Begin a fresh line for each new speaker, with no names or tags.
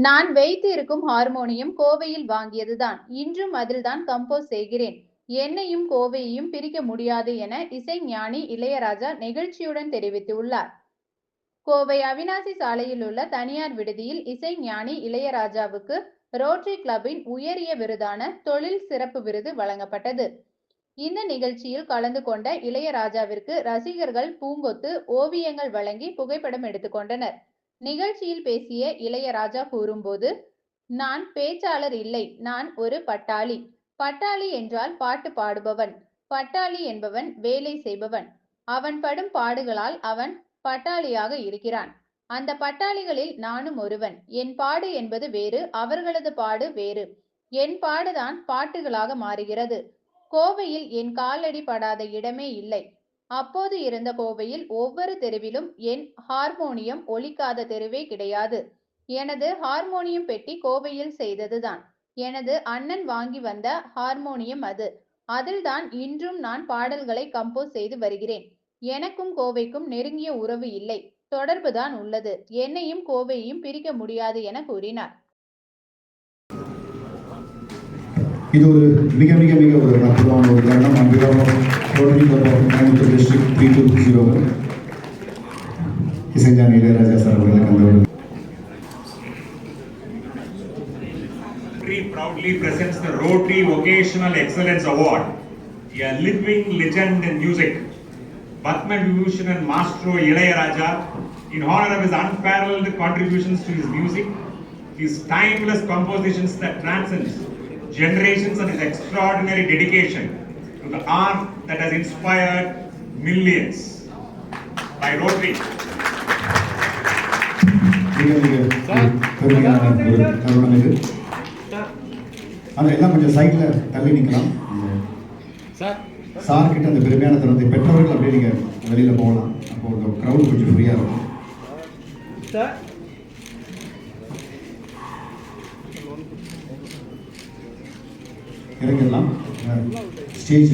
நான் வைத்து இருக்கும் ஹார்மோனியம் கோவையில் வாங்கியதுதான். இன்றும் அதில்தான் கம்போஸ் செய்கிறேன். என்னையும் கோவையையும் பிரிக்க முடியாது என இசைஞானி இளையராஜா நெகிழ்ச்சியுடன் தெரிவித்துள்ளார். கோவை அவிநாசி சாலையில் உள்ள தனியார் விடுதியில் இசைஞானி இளையராஜாவுக்கு ரோட்டரி கிளப்பின் உயரிய விருதான தொழில் சிறப்பு விருது வழங்கப்பட்டது. இந்த நிகழ்ச்சியில் கலந்து கொண்ட இளையராஜாவிற்கு ரசிகர்கள் பூங்கொத்து, ஓவியங்கள் வழங்கி புகைப்படம் எடுத்துக்கொண்டனர். நிகழ்ச்சியில் பேசிய இளையராஜா கூறும்போது, நான் பேச்சாளர் இல்லை, நான் ஒரு பட்டாளி. பட்டாளி என்றால் பாட்டு பாடுபவன். பட்டாளி என்பவன் வேலை செய்பவன். அவன் படும் பாடுகளால் அவன் பட்டாளியாக இருக்கிறான். அந்த பட்டாளிகளில் நானும் ஒருவன். என் பாடு என்பது வேறு, அவர்களது பாடு வேறு. என் பாடுதான் பாட்டுகளாக மாறுகிறது. கோவையில் என் காலடி படாத இடமே இல்லை. அப்போது இருந்த கோவையில் ஒவ்வொரு தெருவிலும் என் ஹார்மோனியம் ஒலிக்காத தெருவே கிடையாது. எனது ஹார்மோனியம் பெட்டி கோவையில் செய்ததுதான். எனது அண்ணன் வாங்கி வந்த ஹார்மோனியம் அது. அதில்தான் இன்றும் நான் பாடல்களை கம்போஸ் செய்து வருகிறேன். எனக்கும் கோவைக்கும் நெருங்கிய உறவு இல்லை, தொடர்புதான் உள்ளது. என்னையும் கோவையையும் பிரிக்க முடியாது என கூறினார்.
இது ஒரு மிக மிக மிக ஒரு அற்புதமான ஒரு தருணம். டிஸ்ட்ரிக்ட் 3201 இசைஞானி இளையராஜா சார் அவர்களுக்கு அந்த
proudly presents the Rotary Vocational Excellence Award, a living legend in music, Padma Vibhushan and Maestro Ilayaraja, in honor of his unparalleled contributions to his music, his timeless compositions that transcends generations, and his extraordinary dedication to the art that has inspired millions. By Rotary.
அதெல்லாம் கொஞ்சம் சைடில் தள்ளி நிற்கலாம். Sir கிட்ட அந்த பெருமையான தருணத்தை பெற்றவர்கள் அப்படியே நீங்கள் வெளியில் போகலாம். அப்போ ஒரு க்ரௌட் கொஞ்சம் ஃப்ரீயாக இருக்கும். இறங்கிடலாம். ஸ்டேஜ்